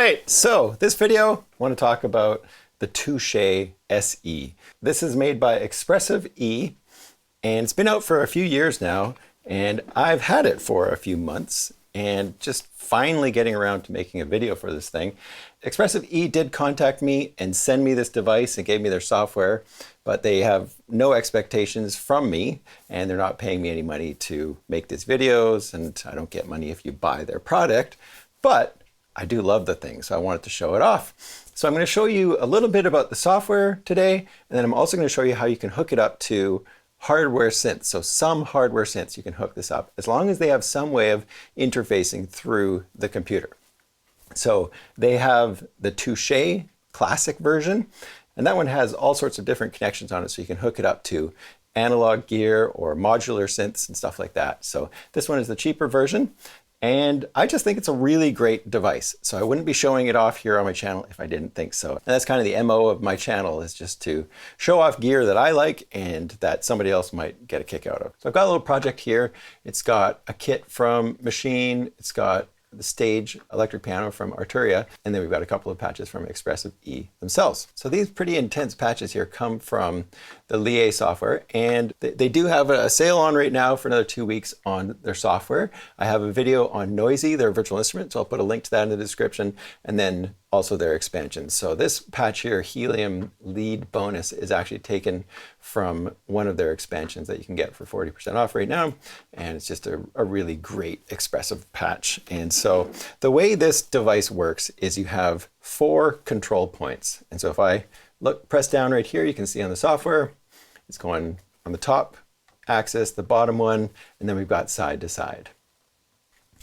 right, so this video, I want to talk about the Touché SE. This is made by Expressive, and it's been out for a few years now, and I've had it for a few months, and just finally getting around to making a video for this thing. Expressive did contact me and send me this device and gave me their software, but they have no expectations from me, and they're not paying me any money to make these videos, and I don't get money if you buy their product, but I do love the thing, so I wanted to show it off. So I'm going to show you a little bit about the software today, and then I'm also going to show you how you can hook it up to hardware synths. So some hardware synths you can hook this up, as long as they have some way of interfacing through the computer. So they have the Touché classic version, and that one has all sorts of different connections on it, so you can hook it up to analog gear or modular synths and stuff like that. So this one is the cheaper version. And I just think it's a really great device. So I wouldn't be showing it off here on my channel if I didn't think so. And that's kind of the MO of my channel, is just to show off gear that I like and that somebody else might get a kick out of. So I've got a little project here. It's got a kit from Machine. It's got the stage electric piano from Arturia, and then we've got a couple of patches from Expressive themselves. So these pretty intense patches here come from the Lié software, and they do have a sale on right now for another 2 weeks on their software. I have a video on Noisy, their virtual instrument, so I'll put a link to that in the description, and then also their expansions. So this patch here, Helium Lead Bonus, is actually taken from one of their expansions that you can get for 40% off right now, and it's just a really great Expressive patch. And so the way this device works is you have 4 control points. And so if I press down right here, you can see on the software, it's going on the top axis, the bottom one, and then we've got side to side.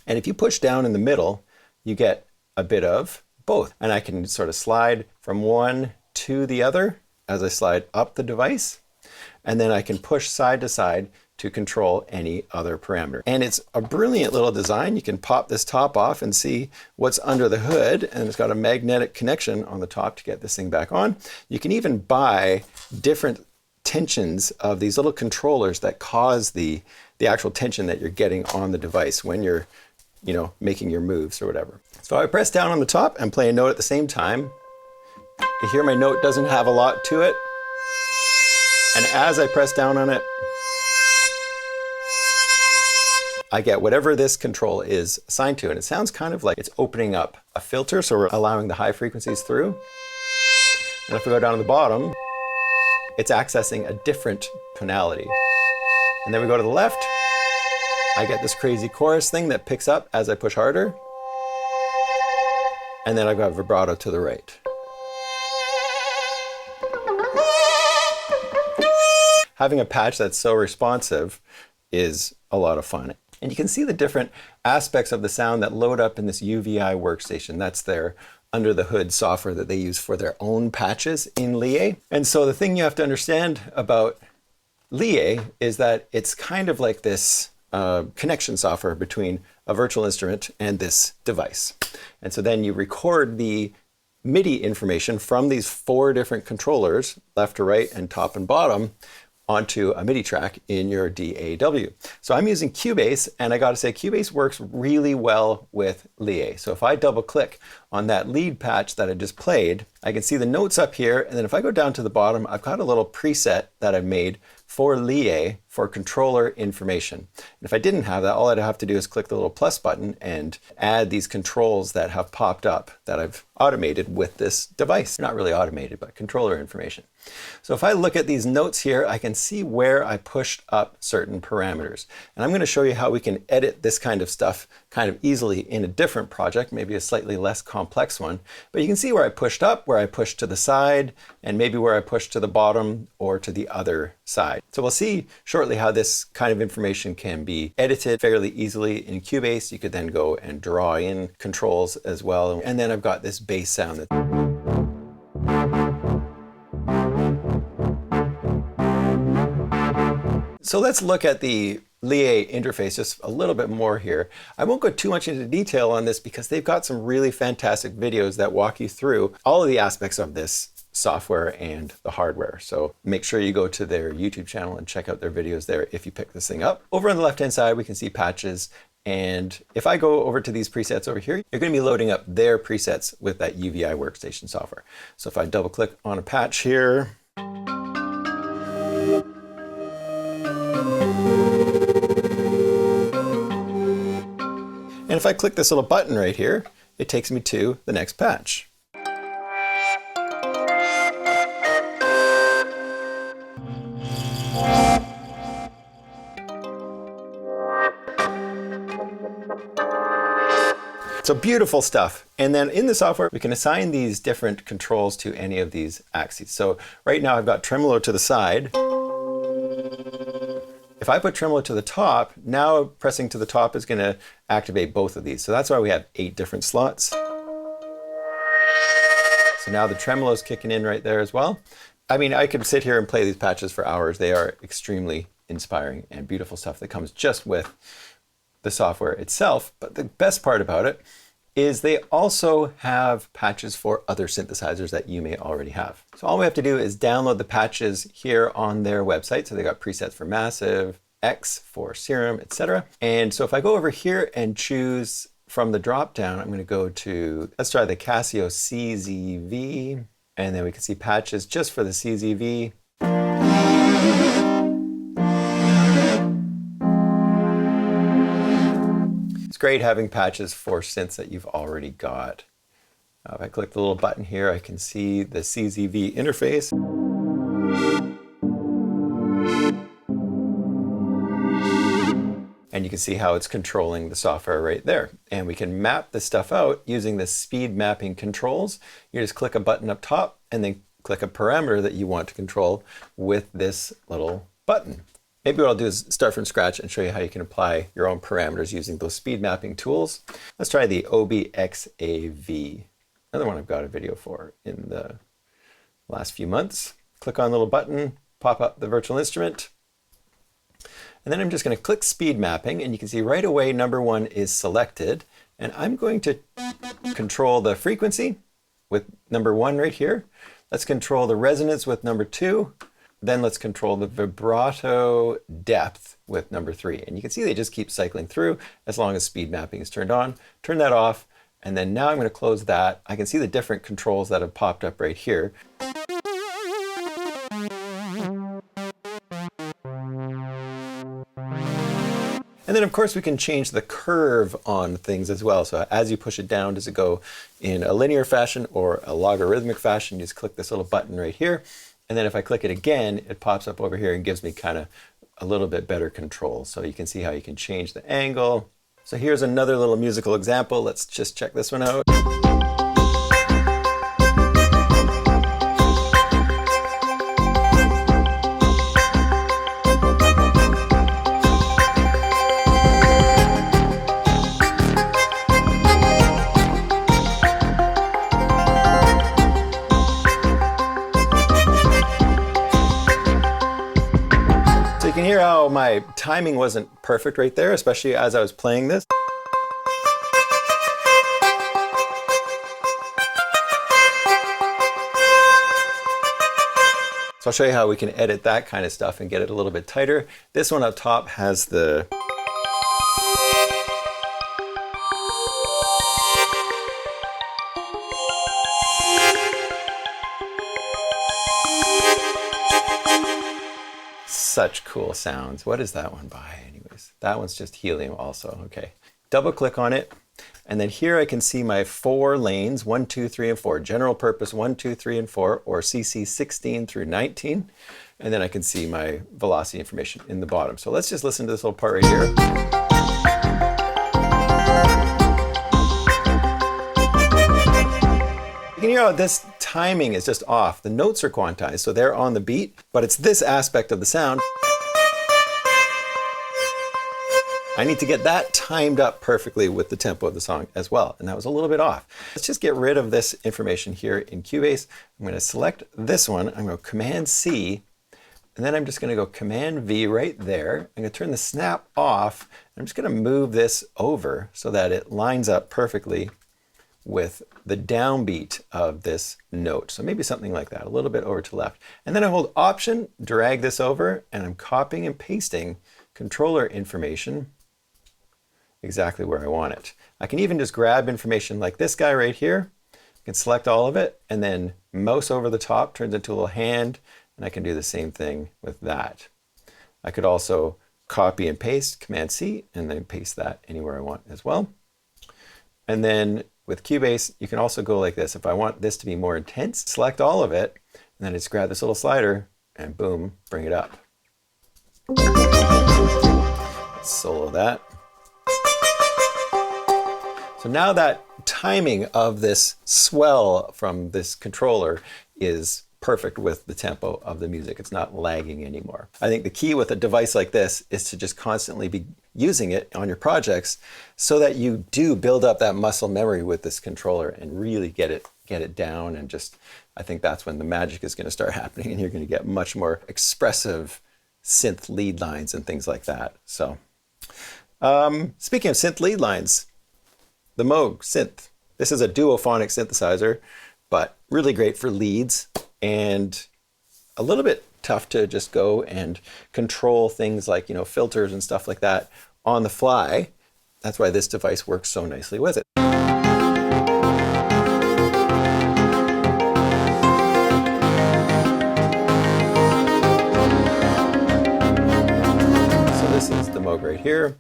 And if you push down in the middle, you get a bit of both. And I can sort of slide from one to the other as I slide up the device. And then I can push side to side to control any other parameter. And it's a brilliant little design. You can pop this top off and see what's under the hood, and it's got a magnetic connection on the top to get this thing back on. You can even buy different tensions of these little controllers that cause the actual tension that you're getting on the device when you're making your moves or whatever. So I press down on the top and play a note at the same time. You hear my note doesn't have a lot to it. And as I press down on it, I get whatever this control is assigned to. And it sounds kind of like it's opening up a filter, so we're allowing the high frequencies through. And if we go down to the bottom, it's accessing a different tonality. And then we go to the left, I get this crazy chorus thing that picks up as I push harder. And then I've got vibrato to the right. Having a patch that's so responsive is a lot of fun. And you can see the different aspects of the sound that load up in this UVI workstation. That's their under the hood software that they use for their own patches in Lié. And so the thing you have to understand about Lié is that it's kind of like this connection software between a virtual instrument and this device. And so then you record the MIDI information from these 4 different controllers, left to right and top and bottom, onto a MIDI track in your DAW. So I'm using Cubase, and I gotta say Cubase works really well with Lié. So if I double click on that lead patch that I just played, I can see the notes up here, and then if I go down to the bottom, I've got a little preset that I've made for Lié for controller information. And if I didn't have that, all I'd have to do is click the little plus button and add these controls that have popped up that I've automated with this device. Not really automated, but controller information. So if I look at these notes here, I can see where I pushed up certain parameters. And I'm going to show you how we can edit this kind of stuff kind of easily in a different project, maybe a slightly less complex one. But you can see where I pushed up, where I pushed to the side, and maybe where I pushed to the bottom or to the other side. So we'll see shortly how this kind of information can be edited fairly easily in Cubase. You could then go and draw in controls as well. And then I've got this bass sound that So let's look at the Lié interface just a little bit more here. I won't go too much into detail on this because they've got some really fantastic videos that walk you through all of the aspects of this software and the hardware. So make sure you go to their YouTube channel and check out their videos there if you pick this thing up. Over on the left-hand side, we can see patches And if I go over to these presets over here, you're going to be loading up their presets with that UVI workstation software. So if I double click on a patch here, and if I click this little button right here, it takes me to the next patch. So beautiful stuff. And then in the software, we can assign these different controls to any of these axes. So right now I've got tremolo to the side. If I put tremolo to the top, now pressing to the top is going to activate both of these. So that's why we have 8 different slots. So now the tremolo is kicking in right there as well. I mean, I could sit here and play these patches for hours. They are extremely inspiring and beautiful stuff that comes just with the software itself. But the best part about it is they also have patches for other synthesizers that you may already have. So all we have to do is download the patches here on their website. So they got presets for Massive, X for Serum, etc. And so if I go over here and choose from the drop down, I'm going to go to, let's try the Casio CZV, and then we can see patches just for the CZV. Great having patches for synths that you've already got. If I click the little button here, I can see the CZV interface. And you can see how it's controlling the software right there. And we can map this stuff out using the speed mapping controls. You just click a button up top and then click a parameter that you want to control with this little button. Maybe what I'll do is start from scratch and show you how you can apply your own parameters using those speed mapping tools. Let's try the OBXAV. Another one I've got a video for in the last few months. Click on the little button, pop up the virtual instrument. And then I'm just going to click speed mapping, and you can see right away number 1 is selected. And I'm going to control the frequency with number 1 right here. Let's control the resonance with number 2. Then let's control the vibrato depth with number 3. And you can see they just keep cycling through as long as speed mapping is turned on. Turn that off, and then now I'm going to close that. I can see the different controls that have popped up right here. And then of course we can change the curve on things as well. So as you push it down, does it go in a linear fashion or a logarithmic fashion? You just click this little button right here. And then if I click it again, it pops up over here and gives me kind of a little bit better control. So you can see how you can change the angle. So here's another little musical example. Let's just check this one out. You can hear how my timing wasn't perfect right there, especially as I was playing this. So I'll show you how we can edit that kind of stuff and get it a little bit tighter. This one up top has the such cool sounds. What is that one by anyways? That one's just helium also. Okay. Double click on it. And then here I can see my 4 lanes, 1, 2, 3, and 4. General purpose 1, 2, 3, and 4, or CC 16 through 19. And then I can see my velocity information in the bottom. So let's just listen to this little part right here. You can hear how this timing is just off. The notes are quantized, so they're on the beat, but it's this aspect of the sound. I need to get that timed up perfectly with the tempo of the song as well, and that was a little bit off. Let's just get rid of this information here in Cubase. I'm going to select this one. I'm going to Command C, and then I'm just going to go Command V right there. I'm going to turn the snap off. I'm just going to move this over so that it lines up perfectly with the downbeat of this note. So maybe something like that, a little bit over to left. And then I hold Option, drag this over, and I'm copying and pasting controller information exactly where I want it. I can even just grab information like this guy right here. I can select all of it and then mouse over the top, turns into a little hand, and I can do the same thing with that. I could also copy and paste, Command C, and then paste that anywhere I want as well. And then with Cubase, you can also go like this. If I want this to be more intense, select all of it, and then just grab this little slider and boom, bring it up. Let's solo that. So now that timing of this swell from this controller is perfect with the tempo of the music. It's not lagging anymore. I think the key with a device like this is to just constantly be using it on your projects so that you do build up that muscle memory with this controller and really get it down. And just, I think that's when the magic is going to start happening and you're going to get much more expressive synth lead lines and things like that. So speaking of synth lead lines, the Moog synth. This is a duophonic synthesizer, but really great for leads and a little bit tough to just go and control things like, you know, filters and stuff like that on the fly. That's why this device works so nicely with it. So this is the Moog right here.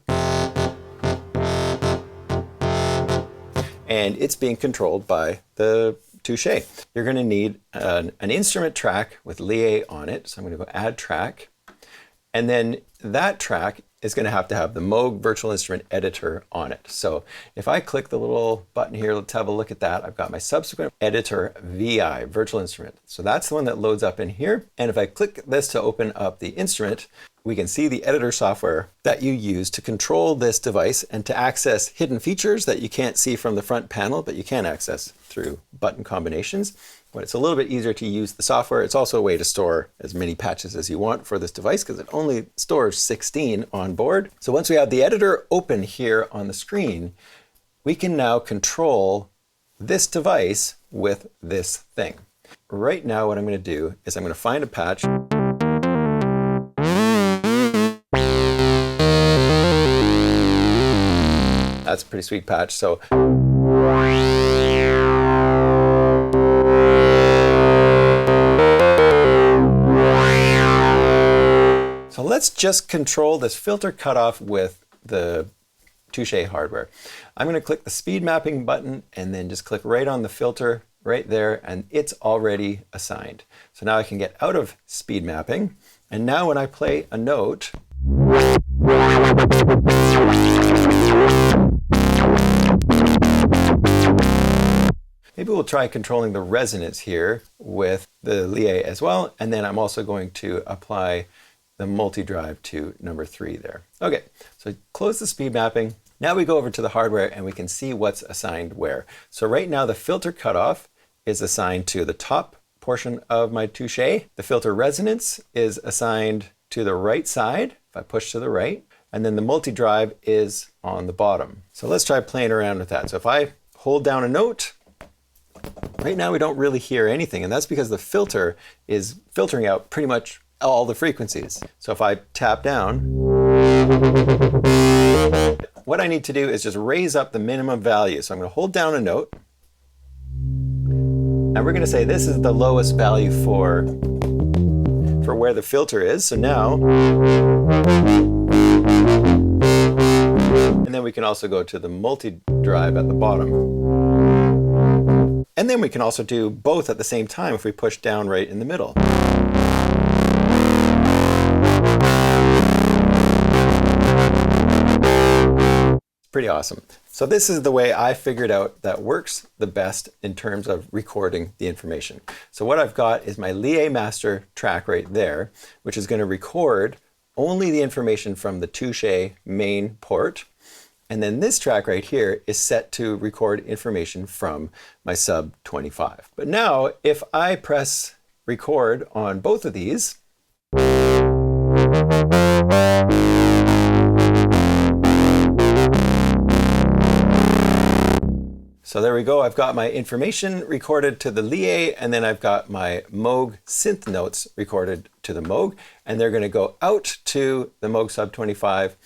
And it's being controlled by the Touché. You're going to need an instrument track with Lié on it. So I'm going to go add track. And then that track is going to have the Moog virtual instrument editor on it. So if I click the little button here, let's have a look at that. I've got my subsequent editor VI, virtual instrument. So that's the one that loads up in here. And if I click this to open up the instrument, we can see the editor software that you use to control this device and to access hidden features that you can't see from the front panel, but you can access through button combinations. But it's a little bit easier to use the software. It's also a way to store as many patches as you want for this device because it only stores 16 on board. So once we have the editor open here on the screen, we can now control this device with this thing. Right now, what I'm going to do is I'm going to find a patch. That's a pretty sweet patch. So let's just control this filter cutoff with the Touché hardware. I'm going to click the speed mapping button and then just click right on the filter right there, and it's already assigned. So now I can get out of speed mapping, and now when I play a note, maybe we'll try controlling the resonance here with the Lié as well, and then I'm also going to apply the multi-drive to number 3 there. Okay, so close the speed mapping. Now we go over to the hardware and we can see what's assigned where. So right now the filter cutoff is assigned to the top portion of my Touché. The filter resonance is assigned to the right side, if I push to the right, and then the multi-drive is on the bottom. So let's try playing around with that. So if I hold down a note, right now we don't really hear anything, and that's because the filter is filtering out pretty much all the frequencies. So if I tap down, what I need to do is just raise up the minimum value. So I'm going to hold down a note, and we're going to say this is the lowest value for where the filter is. So now, and then we can also go to the multi-drive at the bottom. And then we can also do both at the same time if we push down right in the middle. Pretty awesome. So this is the way I figured out that works the best in terms of recording the information. So what I've got is my Lié master track right there, which is going to record only the information from the Touché main port. And then this track right here is set to record information from my Sub25. But now if I press record on both of these, so there we go. I've got my information recorded to the Lié, and then I've got my Moog synth notes recorded to the Moog, and they're going to go out to the Moog Sub25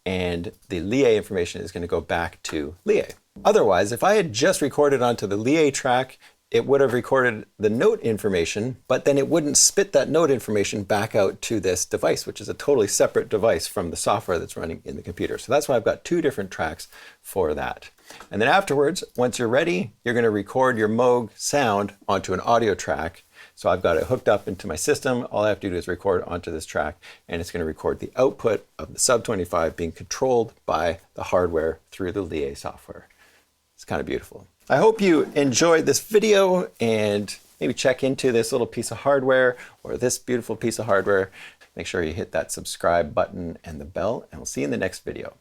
and the Lié information is going to go back to Lié. Otherwise, if I had just recorded onto the Lié track, it would have recorded the note information, but then it wouldn't spit that note information back out to this device, which is a totally separate device from the software that's running in the computer. So that's why I've got two different tracks for that. And then afterwards, once you're ready, you're going to record your Moog sound onto an audio track. So I've got it hooked up into my system. All I have to do is record onto this track, and it's going to record the output of the Sub25 being controlled by the hardware through the Lié software. It's kind of beautiful. I hope you enjoyed this video and maybe check into this little piece of hardware or this beautiful piece of hardware. Make sure you hit that subscribe button and the bell, and we'll see you in the next video.